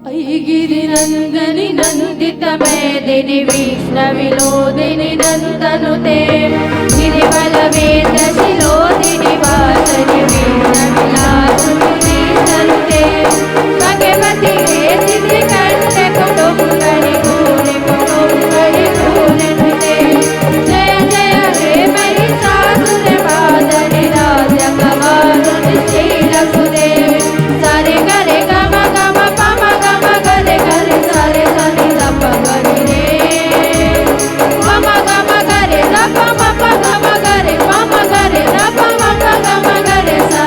गिरिनंदनि नंदित मेदिनि वैष्णविलोदिनि नंदनुते गिरिबलवेद शिलोदिनि वासनि वैष्णविलासुनि नंदनुते भगवती हेति कंठ कुटुंबनि भूरि कुटुंबनि भूरि नुते जय जय हे महिषासुर वादनि राज कवारुनि शीलसुदेव सारे गरे गम गम पम गम गरे गरे सारे सनि दप गरि रे मम गम गरे दप मप गम गरे पम गरे दप मप गम गरे सा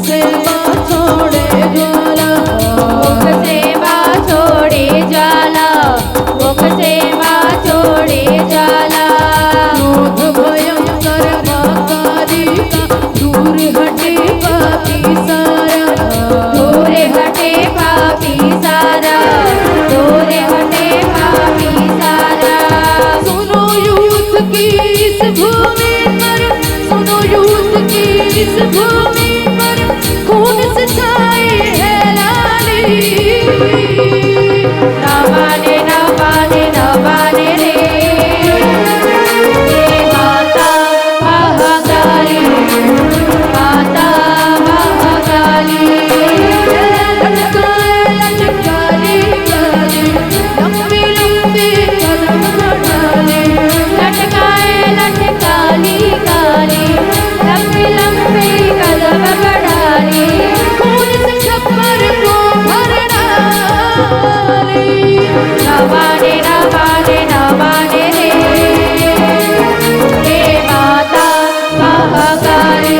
सेवा छोड़े ज्वाला, मुख सेवा छोड़े ज्वाला, मुख सेवा छोड़े ज्वाला। क्रोध भयंकर महाकाली का दूर हटे पापी सारा, दूर हटे पापी सारा, दूर हटे पापी सारा। सुनो यूथ की इस भूमि पर, सुनो यूथ की इस भूमि पर खून से छाई है लाली। ना माने ना माने ना माने रे माता महाकाली, माता महाकाली। लटकाए लटकाली काली, लंबी लंबी कदम बढ़ाले, लटकाए लटकाली काली, लंबी लंबी कदम बढ़ाले। खून से छप्पर को भर डाली। ना माने ना माने ना माने रे माता महाकाली,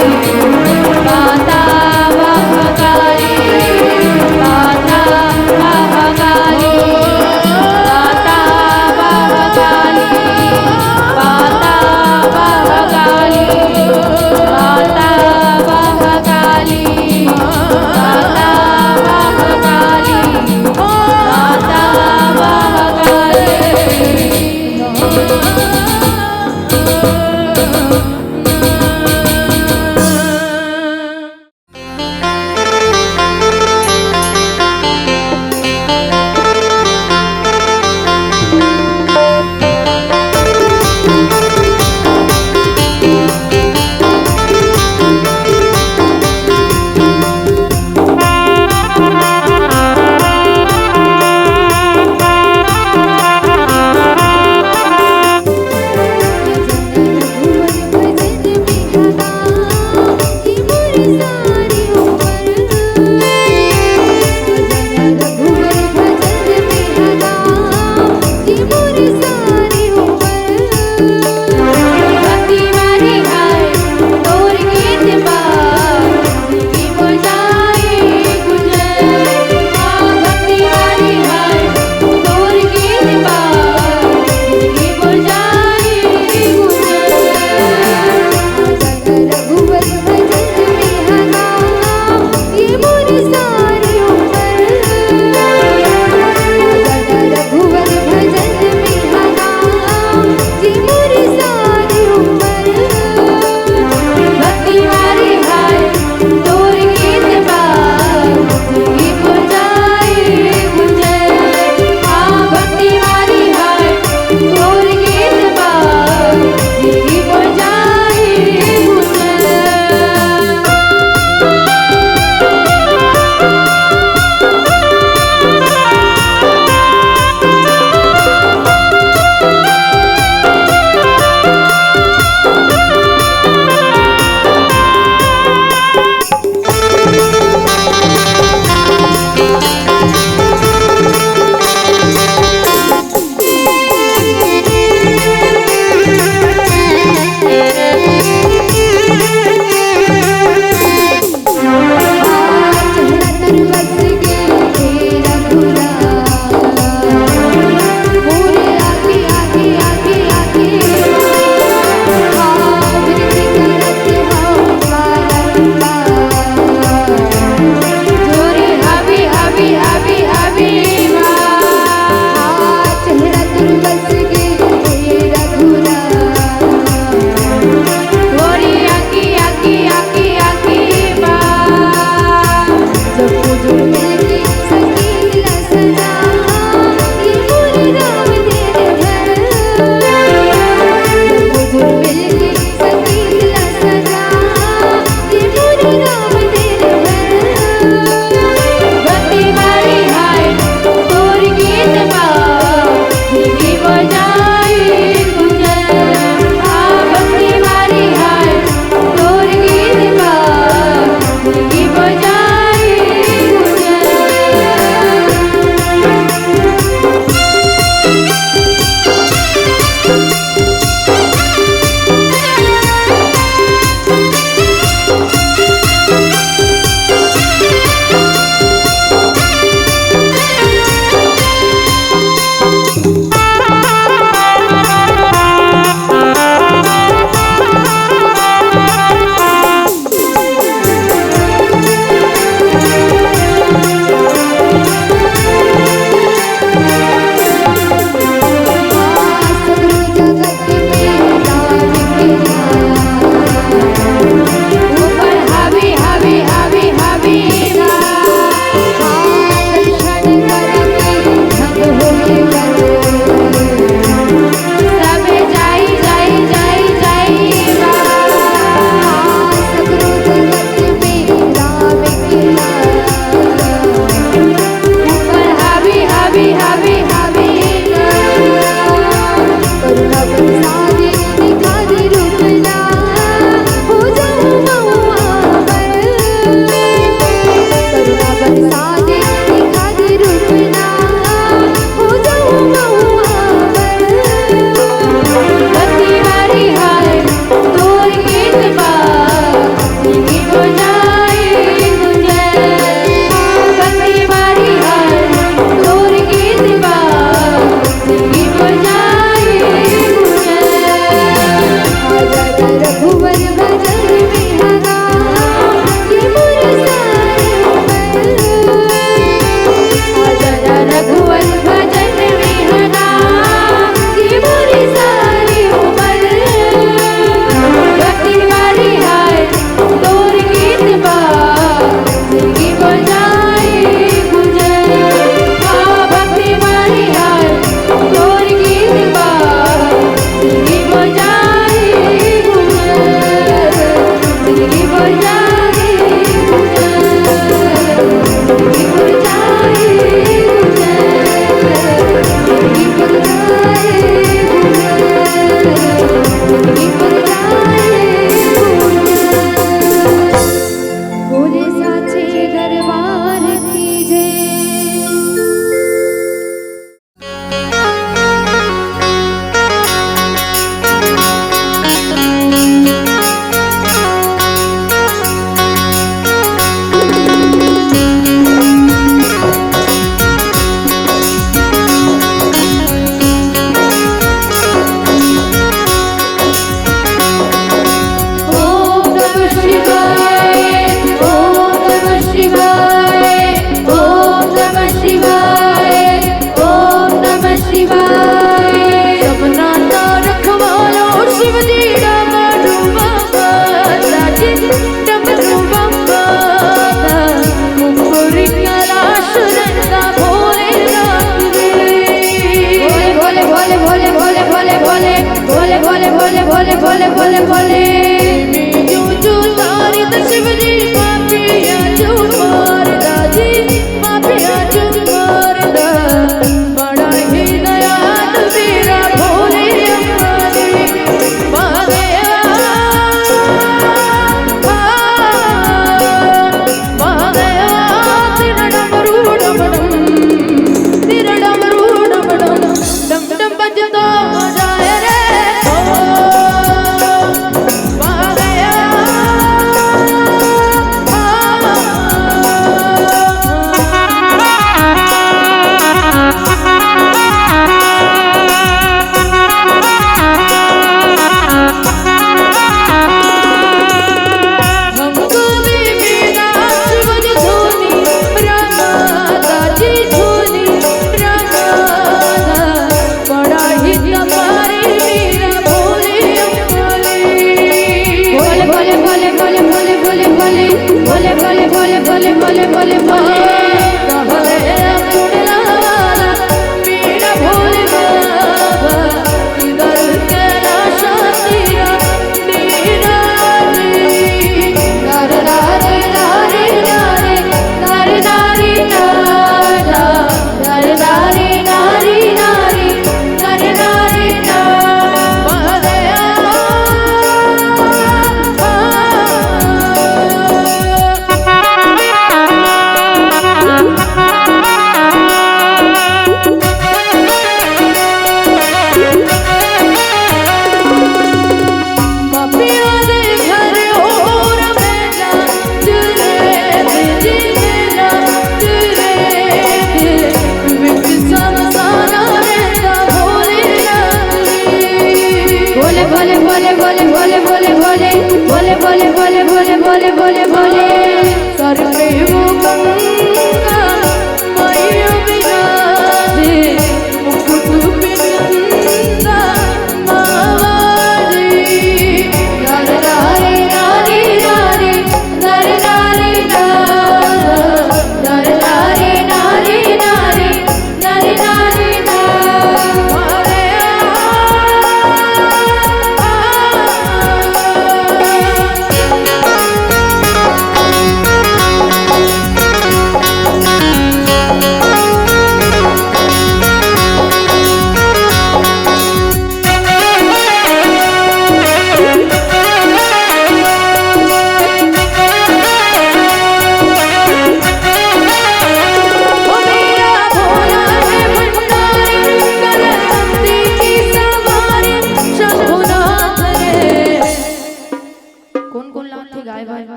माता महाकाली, माता महाकाली, माता महाकाली, माता महाकाली, माता महाकाली, माता महाकाली, माता महाकाली।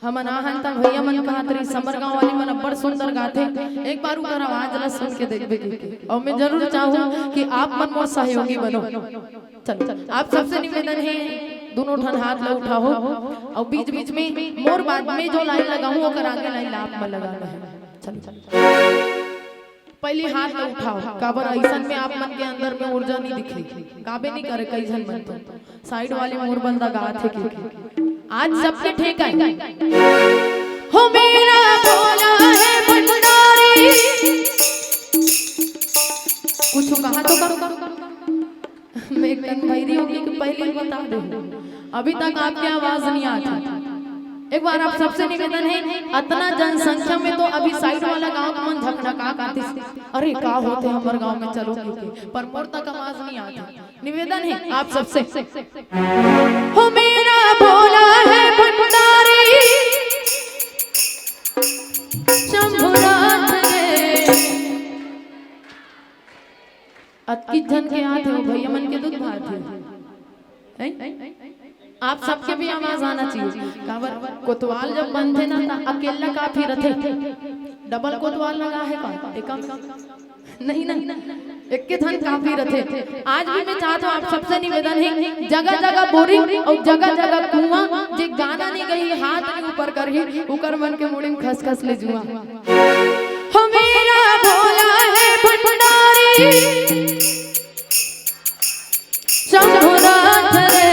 हम अनाहन तक भैया मन कहा तरी समर गांव वाली मन बड़ सुंदर गाथे। एक बार उनका आवाज ला सुन के देखबे की और मैं जरूर चाहूं कि आप मन मोर सहयोगी बनो। चल आप सबसे निवेदन है दोनों ठन हाथ ला उठाओ और बीच बीच में मोर बाद में जो लाइन लगाऊं ओकर आगे लाइन आप में लगाना है। चल पहले हाथ ला उठाओ काबर ऐसन में आप मन के अंदर में ऊर्जा नहीं दिखी काबे नहीं करे कई जन मन तो साइड वाले मोर बंदा गात है कि आज सबके ठेका हो मेरा भोला है भंडारी। कुछ कहा तो करो मैं कन भैरी होगी कि पहले बता दे अभी तक आपकी आवाज नहीं आती। एक बार आप सबसे निवेदन है इतना जनसंख्या में तो अभी साइड वाला गांव का मन झकझका आती अरे का होते हमारे गांव में चलो पर मोर तक आवाज नहीं आती। निवेदन है आप सबसे हो मेरा भोला है भंडारी शंभुनाथ रे। अतकी जन के आते हो भैया मन के दूध भात है आप सबके भी आवाज आना चाहिए। काबर कोतवाल जब बंधे ना अकेला काफी रथे डबल कोतवाल लगा है का एकम नहीं एक के धन काफी रथे। आज भी मैं चाहता हूँ आप सबसे निवेदन है जगह जगह बोरिंग और जगह जगह कुआं जे गाना नहीं गई हाथ नहीं ऊपर कर ही ऊपर मन के मुड़ी में खस खस ले जुआ हो मेरा भोला है भंडारी शंभुनाथ रे।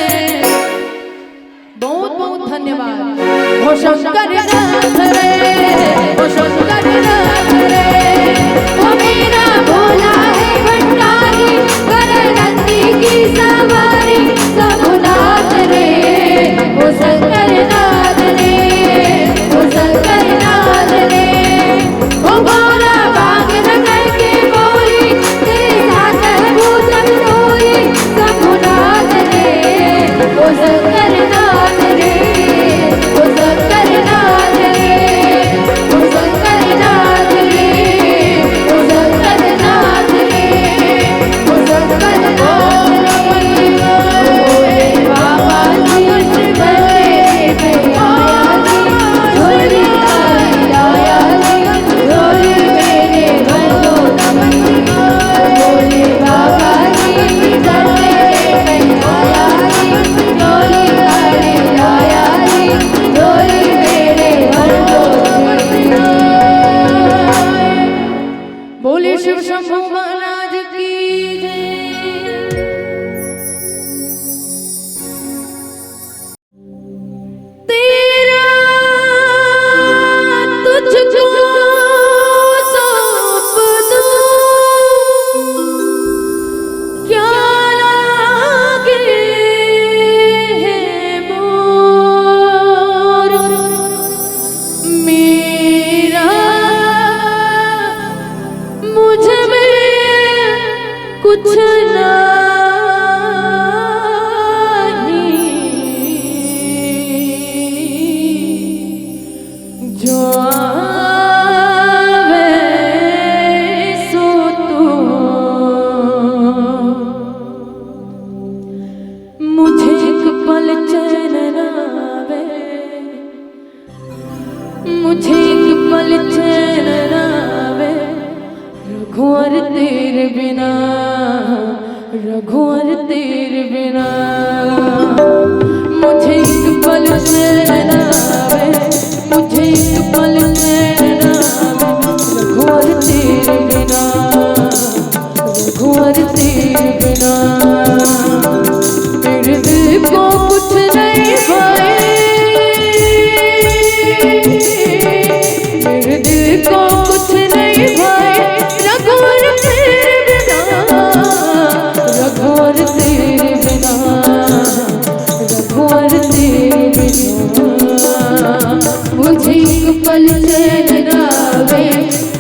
बहुत बहुत धन्यवाद हो शंकर नाथ रे हो शंकर नाथ रे। ओ मेरा भोला है भंडारी करनंदी की सवारी शंभुनाथ रे ओ शंकर नाथ रे ओ शंकर नाथ रे। ओ भोला बाग नगर के बोली तेरे साथ है भूतम रोई शंभुनाथ रे ओ शंकर नाथ रे ओ शंकर नाथ रे ओ शंकर नाथ रे ओ शंकर नाथ रे ओ शंकर नाथ रे। भोले बाबा जी बने भैया जी झोली लाया जी झोली मेरे बनो नमन। भोले बाबा जी बने भैया जी झोली लाया जी झोली मेरे बनो नमन। बोले शिव शंभु महाराज की जय। तेरा तुझको सौंप दूं क्या लागे है मोर मेरा मुझ में कुछ नहीं जो आवे सो तू मुझे एक पल चैन न आवे मुझे एक पल चैन न आवे रघुवर तेरे बिना रघुवर तेरे बिना। मुझे एक पल चैन न आवे मुझे एक पल चैन न आवे रघुवर तेरे बिना रघुवर तेरे बिना। मेरे दिल को कुछ नहीं भाई मेरे दिल को कुछ नहीं भाई रघुवर तेरे बिना रघुवर तेरे बिना रघुवर तेरे बिना। मुझे एक पल चैन न आवे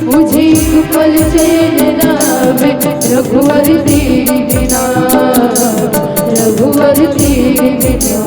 मुझे एक पल चैन न आवे रघुवर तेरे बिना रघुवर तेरे बिना।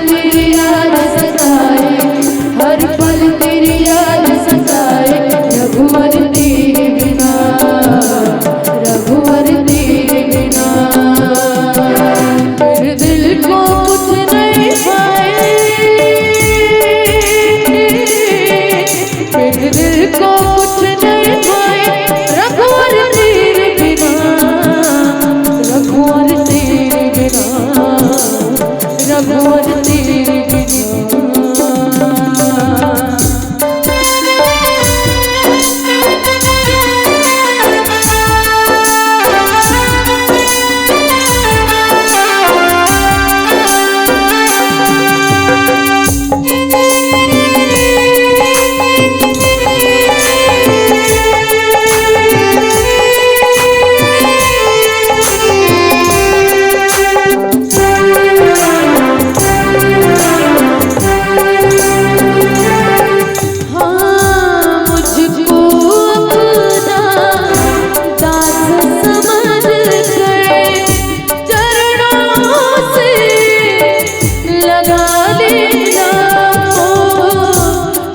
तेरी याद सताए, हर पल तेरी याद सताए। रघुवर तेरे बिना, रघुवर तेरे बिना मेरे दिल को कुछ नहीं पाए, मेरे दिल को कुछ नहीं पाए। रघुवर तेरे बिना, रघुवर तेरे बिना, रघुवर तेरे बिना।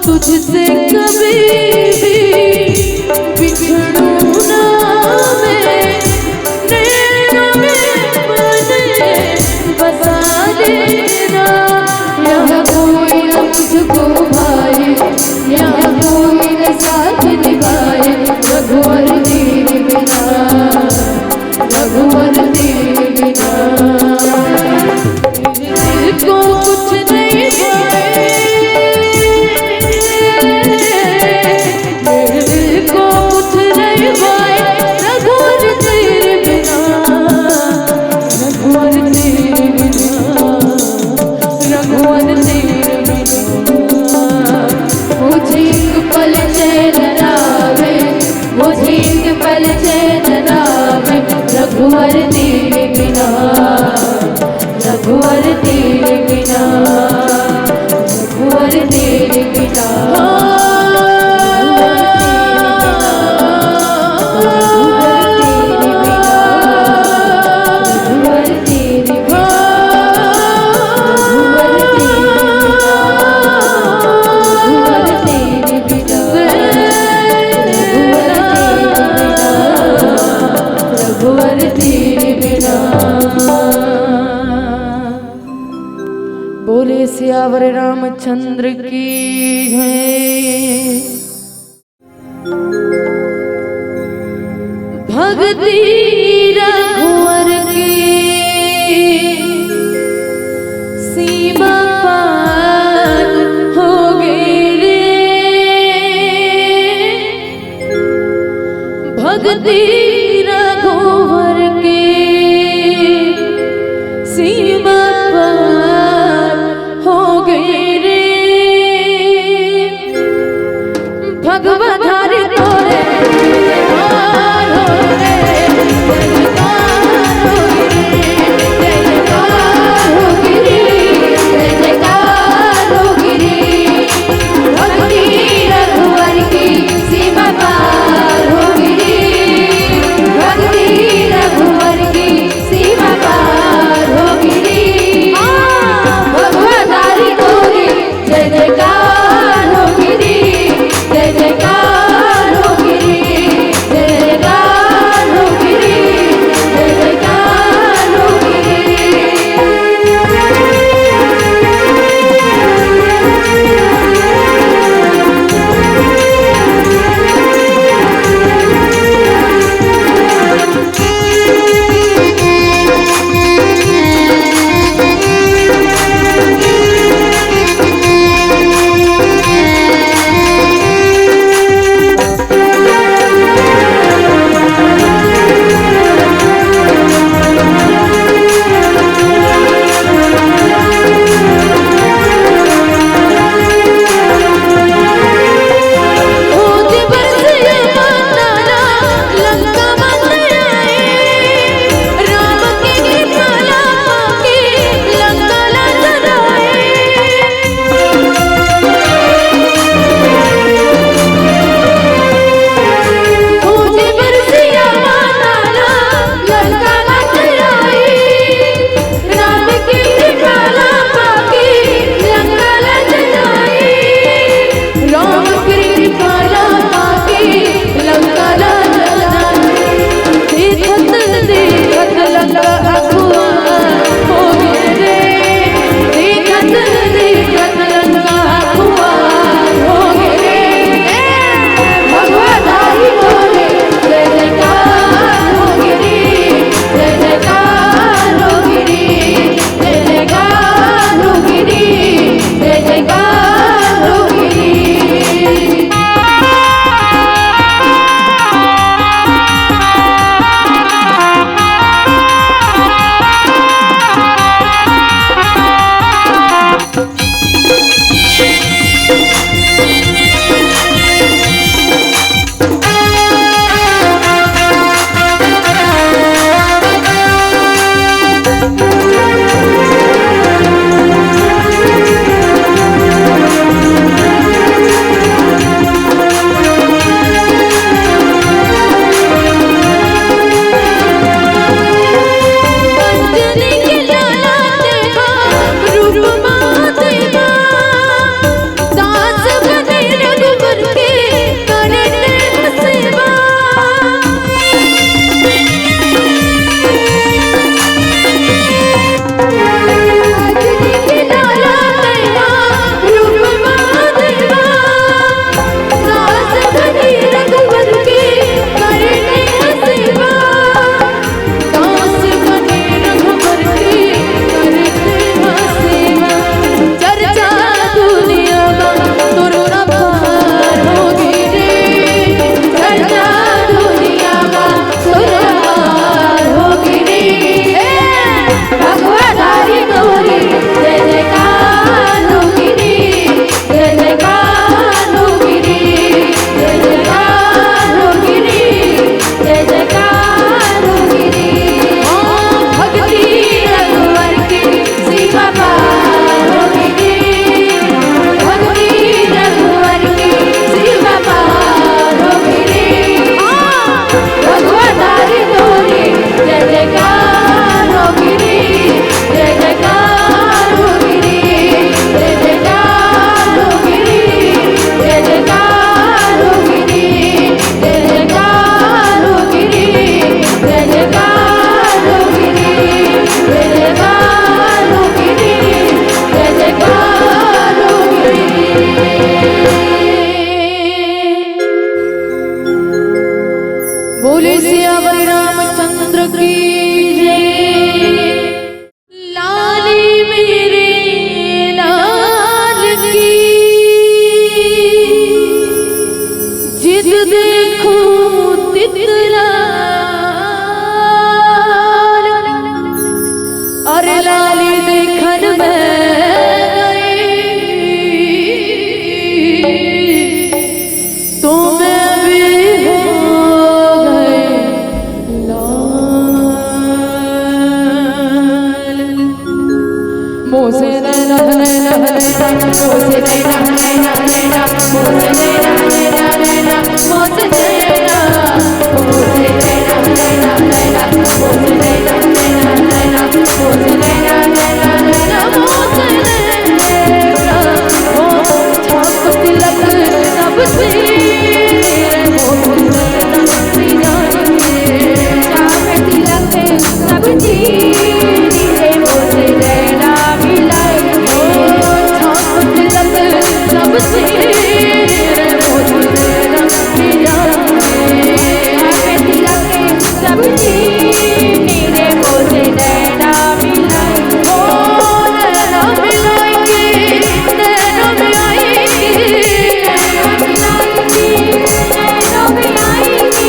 तुझसे कभी भी बिछड़ूं ना मैं, नैनों में बने बसा लेना। यहाँ कोई न मुझको भाए, यहाँ कोई न साथ निभाए। रघुवर तेरे बिना, रघुवर तेरे बिना मेरे दिल को कुछ नहीं पाए, मेरे दिल को कुछ नहीं पाए। रघुवर तेरे बिना, रघुवर तेरे बिना, रघुवर तेरे बिना मुझे एक पल चैन आवे, मुझे एक पल चैन आवे। रघुवर तेरे बिना, रघुवर तेरे बिना, रघुवर तेरे बिना। बोले सियावर रामचंद्र की जय। भक्ति रघुवर की सीमा पार हो गई रे, भक्ति रघुवर की सीमा पार हो गई रे। भगवधार तोरे जयकार हो रे, जयकार हो गिरी, जयकार हो गिरी, जयकार हो गिरी। भक्ति रघुवर की सीमा पार हो गिरी, भक्ति रघुवर की सीमा पार हो गिरी। लाली देखन में तो मैं भी हो गए लाल। मोसे नैना नैना नैना मोसे नैना नैना नैना मोसे नैना नैना नैना मोसे नैना मोसे नैना नैना नैना मोसे नैना नैना नैना मोसे नैना नैना नैना मोसे नैना ओ छाप तिलक सब से मोसे नैना मीरा के छाप तिलक सब जी रे मोसे नैना मिलाए ओ छाप तिलक सब से मोसे नैना मीरा के छाप तिलक सब जी रे मोसे नैना मिलाए ओ नैना मिलाएंगे नैना मिलाएंगे नैना मिलाएंगे नैना मिलाएंगे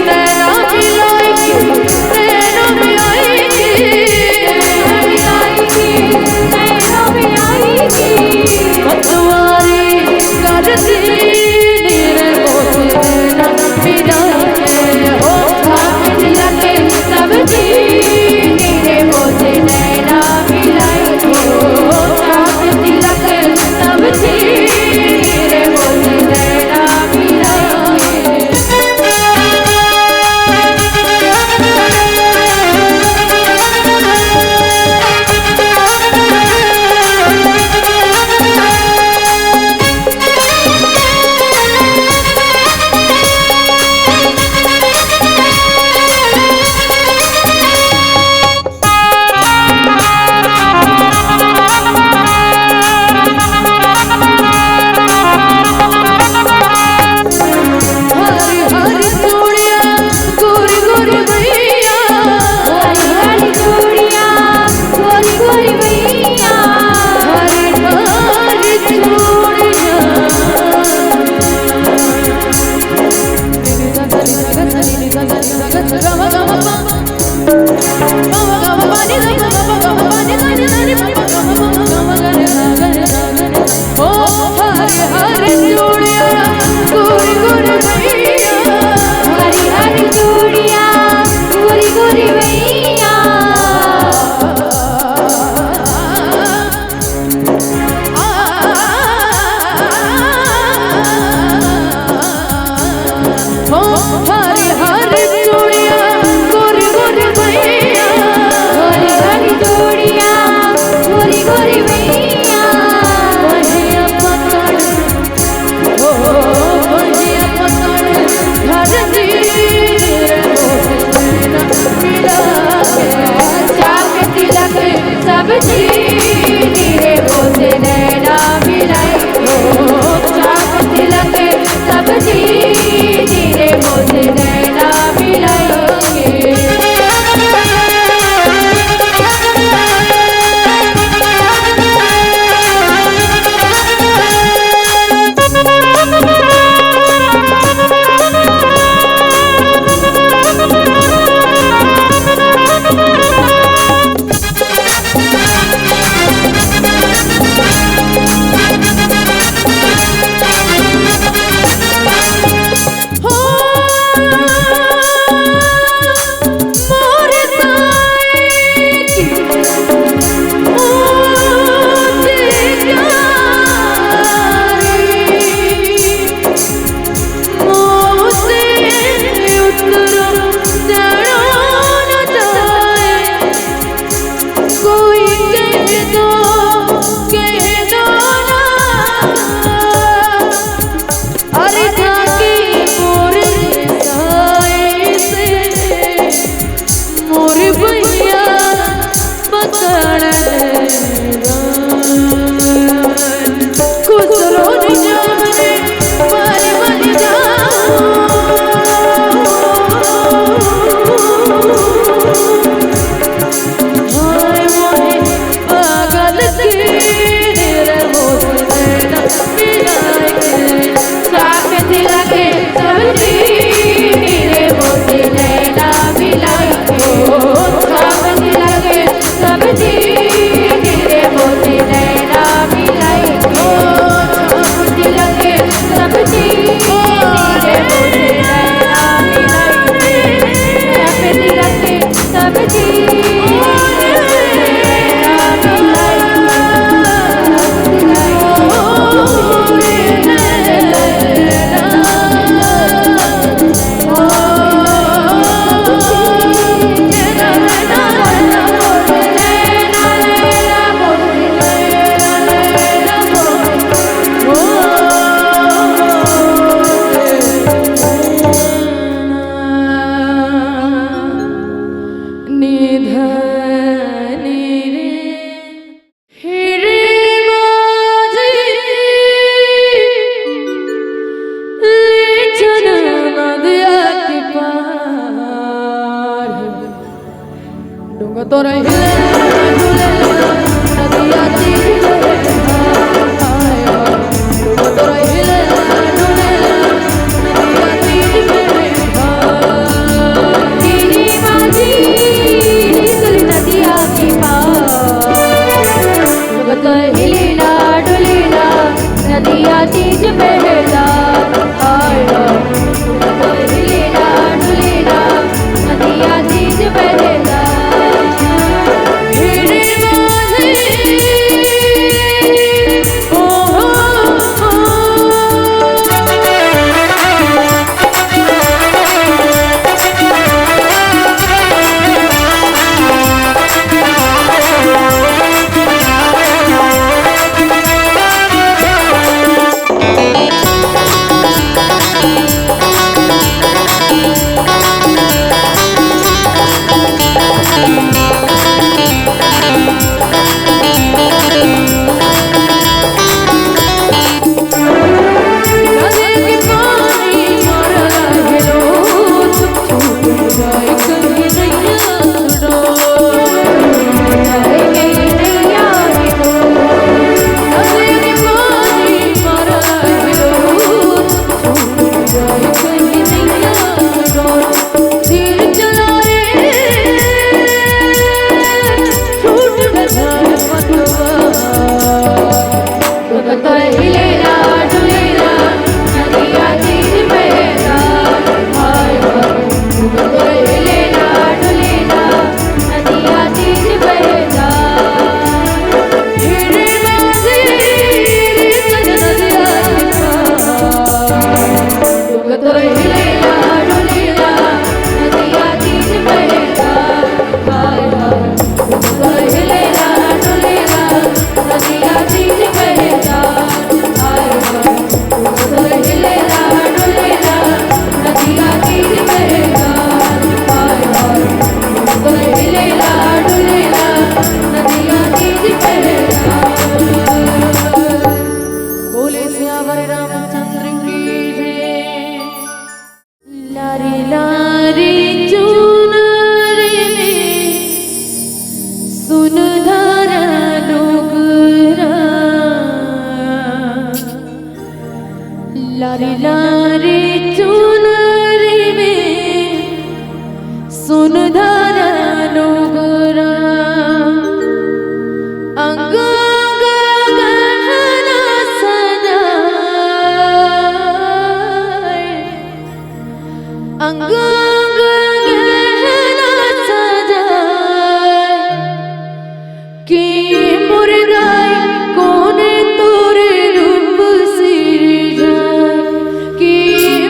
नैना मिलाएंगे नैना मिलाएंगे नैना मिलाएंगे नैना मिलाएंगे पतवारी कर दी रे मोसे नैना मिलाए ओ छाप तिलक सब जी रे मोसे नैना मिलाए ओ छाप तिलक सब जी रे मोसे नैना हरी हरी चूड़िया गोरी गोरी मैया हरी हरी चूड़िया गोरी गोरी मैया हरी हरी चूड़िया ओ हरी हरी चूड़िया गोरी गोरी मैया हरी हरी चूड़िया गोरी गोरी मैया ओ हरी हरी चूड़िया गोरी गोरी मैया हरी हरी चूड़िया गोरी गोरी मैया बहिया पकड़ ओ बहिया पकड़ घर दी रे मोसे नैना मिला के छाप तिलक सब जी रे मोसे नैना मिलाए ओ छाप तिलक सब जी रे मोसे नैना मिलाए गहना सजाए, अंग गहना सजाए कि मुर्दाई कोने तोरे रूप सिरजाए, कि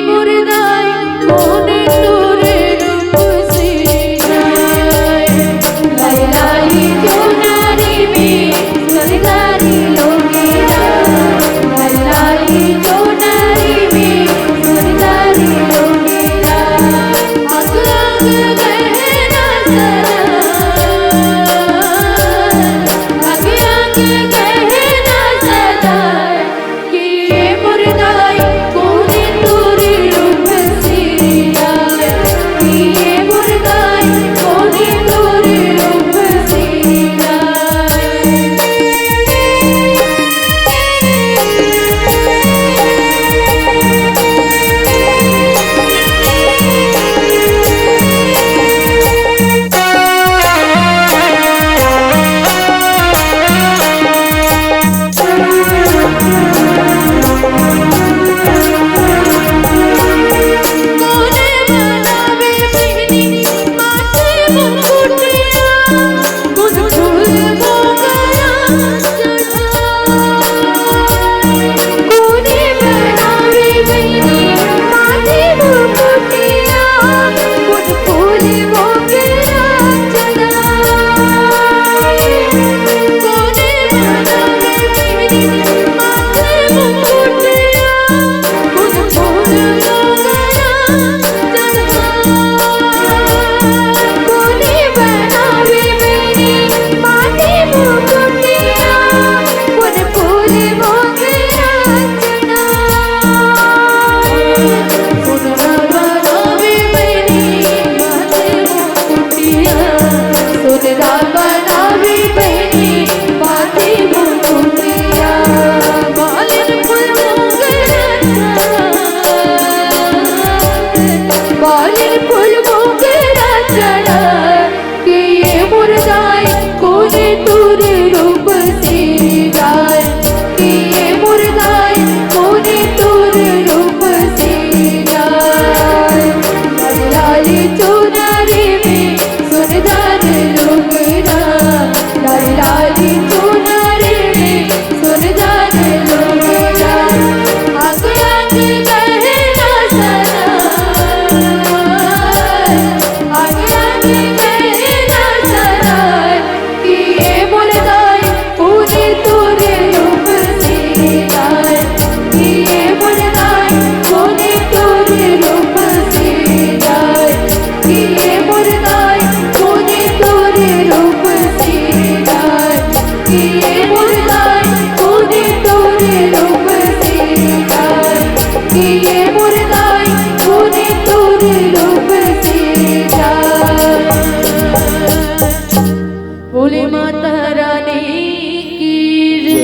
मुर्दाई कोने तोरे रूप सिरजाए। लाई लाई चुनरी में सरकारी लोगेरा, लाई लाई चुनरी में सरकारी लोगेरा, अंग अंग गहना सजाए, अंग अंग गहना सजाए कि मुर्दाई कोने तोरे रूप सिरजाए, कि मुर्दाई कोने तोरे रूप कोने बनावे बहनी माथे मुकुटिया, खुद फूल मोगरा चढ़ाए। कोने बनावे बहनी माथे मुकुटिया, खुद फूल मोगरा चढ़ाए। कोने बनावे बहनी माथे मुकुटिया, खुद फूल मोगरा कोने बनावे बहनी माथे मुकुटिया, खुद फूल मोगरा सुनरा बनावे बहनी माथे मुकुटिया, बालिन फूल मोगरा बालिन फूल मोगरा चढ़ा कि ये मुर्दाई कोने तोरे रूप सिरजाए, कि ये मुर्दाई कोने तोरे रूप सिरजाए। लाली लाली चुनरी में सुनदार लोगेरा, लाली लाली चुनरी में सुनदार लोगेरा, अंग अंग गहना सजाए, अंग अंग गहना सजाए कि ये मुर्दाई कोने तोरे रूप सिरजाए, कि ये मुर्दाई कोने तोरे रूप सिरजाए, कि ये मुर्दाई कोने तोरे रूप सिरजाए, कि ये मुर्दाई कोने तोरे रूप सिरजाए, कि ये मुर्दाई कोने तोरे रूप सिरजाए। बोले माता रानी की जय।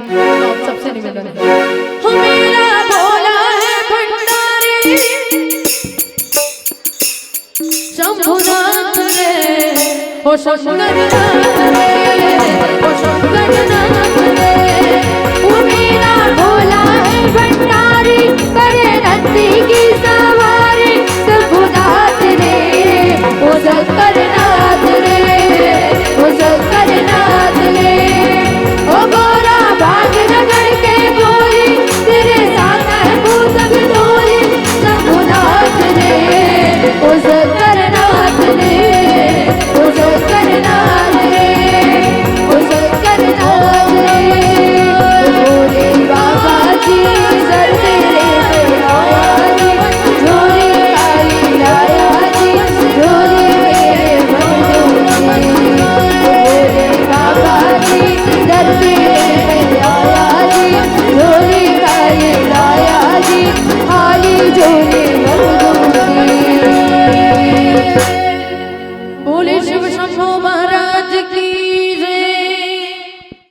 तो आप सबसे निवेदन है हो मेरा भोला है भंडारी शंभुनाथ रे ओ शंकरनाथ रे ओ शंकरनाथ रे